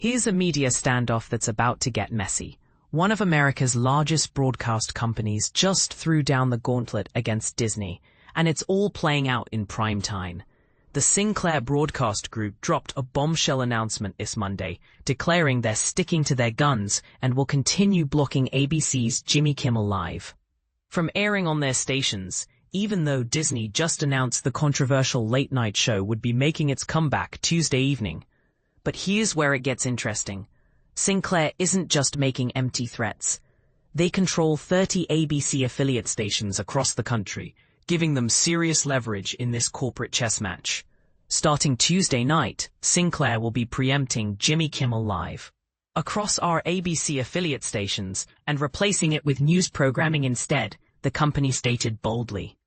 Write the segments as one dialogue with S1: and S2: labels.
S1: Here's a media standoff that's about to get messy. One of America's largest broadcast companies just threw down the gauntlet against Disney, and it's all playing out in prime time. The Sinclair Broadcast Group dropped a bombshell announcement this Monday, declaring they're sticking to their guns and will continue blocking ABC's Jimmy Kimmel Live from airing on their stations, even though Disney just announced the controversial late-night show would be making its comeback Tuesday evening. But here's where it gets interesting. Sinclair isn't just making empty threats. They control 30 ABC affiliate stations across the country, giving them serious leverage in this corporate chess match. Starting Tuesday night, Sinclair will be preempting Jimmy Kimmel Live across our ABC affiliate stations and replacing it with news programming instead, the company stated boldly.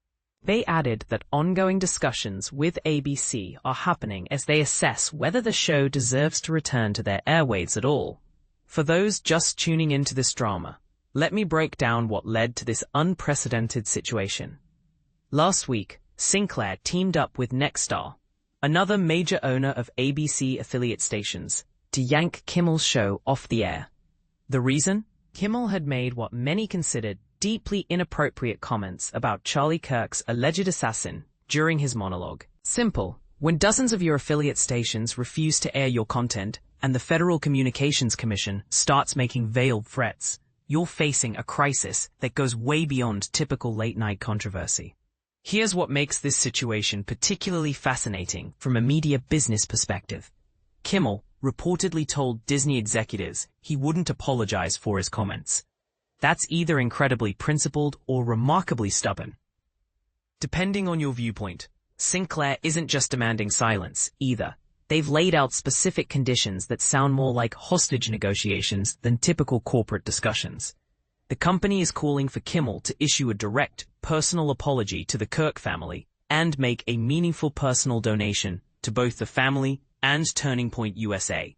S1: They added that ongoing discussions with ABC are happening as they assess whether the show deserves to return to their airwaves at all. For those just tuning into this drama, let me break down what led to this unprecedented situation. Last week, Sinclair teamed up with Nexstar, another major owner of ABC affiliate stations, to yank Kimmel's show off the air. The reason? Kimmel had made what many considered deeply inappropriate comments about Charlie Kirk's alleged assassin during his monologue. Simple. When dozens of your affiliate stations refuse to air your content and the Federal Communications Commission starts making veiled threats, you're facing a crisis that goes way beyond typical late-night controversy. Here's what makes this situation particularly fascinating from a media business perspective. Kimmel reportedly told Disney executives he wouldn't apologize for his comments. That's either incredibly principled or remarkably stubborn. Depending on your viewpoint, Sinclair isn't just demanding silence, either. They've laid out specific conditions that sound more like hostage negotiations than typical corporate discussions. The company is calling for Kimmel to issue a direct, personal apology to the Kirk family and make a meaningful personal donation to both the family and Turning Point USA.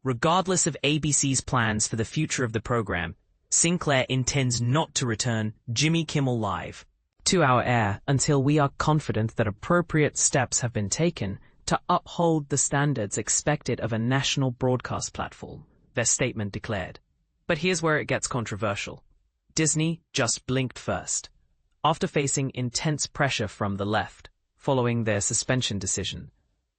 S1: Regardless of ABC's plans for the future of the program, Sinclair intends not to return Jimmy Kimmel Live to our air until we are confident that appropriate steps have been taken to uphold the standards expected of a national broadcast platform, their statement declared. But here's where it gets controversial. Disney just blinked first. After facing intense pressure from the left, following their suspension decision,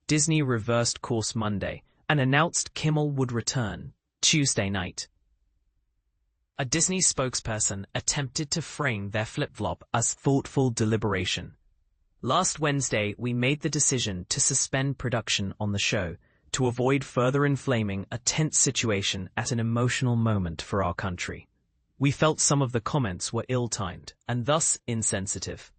S1: Disney reversed course Monday and announced Kimmel would return Tuesday night. A Disney spokesperson attempted to frame their flip-flop as thoughtful deliberation. Last Wednesday, we made the decision to suspend production on the show to avoid further inflaming a tense situation at an emotional moment for our country. We felt some of the comments were ill-timed and thus insensitive.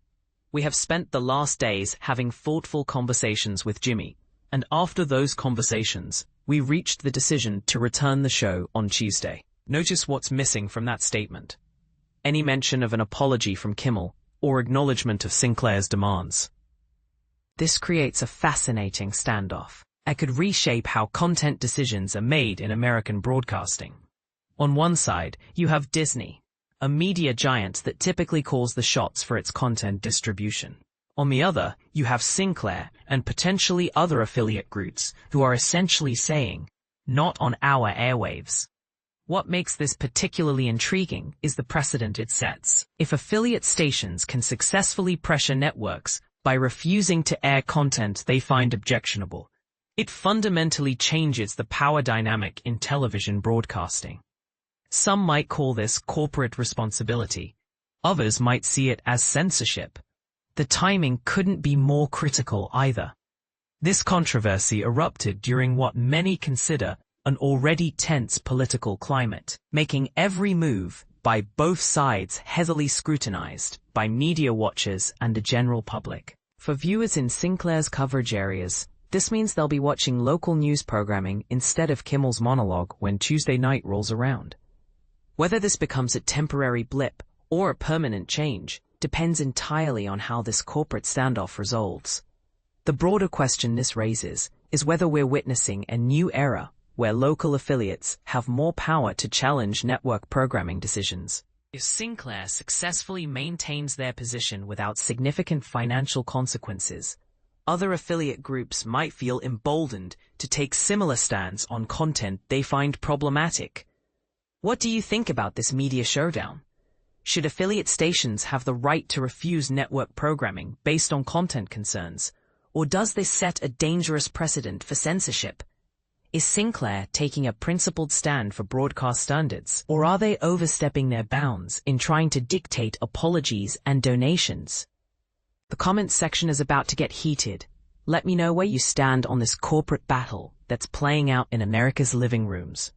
S1: We have spent the last days having thoughtful conversations with Jimmy, and after those conversations, we reached the decision to return the show on Tuesday. Notice what's missing from that statement. Any mention of an apology from Kimmel or acknowledgement of Sinclair's demands. This creates a fascinating standoff. It could reshape how content decisions are made in American broadcasting. On one side, you have Disney, a media giant that typically calls the shots for its content distribution. On the other, you have Sinclair and potentially other affiliate groups who are essentially saying, not on our airwaves. What makes this particularly intriguing is the precedent it sets. If affiliate stations can successfully pressure networks by refusing to air content they find objectionable, it fundamentally changes the power dynamic in television broadcasting. Some might call this corporate responsibility. Others might see it as censorship. The timing couldn't be more critical either. This controversy erupted during what many consider an already tense political climate, making every move by both sides heavily scrutinized by media watchers and the general public. For viewers in Sinclair's coverage areas, this means they'll be watching local news programming instead of Kimmel's monologue when Tuesday night rolls around. Whether this becomes a temporary blip or a permanent change depends entirely on how this corporate standoff resolves. The broader question this raises is whether we're witnessing a new era where local affiliates have more power to challenge network programming decisions. If Sinclair successfully maintains their position without significant financial consequences, Other affiliate groups might feel emboldened to take similar stands on content they find problematic. What do you think about this media showdown? Should affiliate stations have the right to refuse network programming based on content concerns, or does this set a dangerous precedent for censorship? Is Sinclair taking a principled stand for broadcast standards, or are they overstepping their bounds in trying to dictate apologies and donations? The comments section is about to get heated. Let me know where you stand on this corporate battle that's playing out in America's living rooms.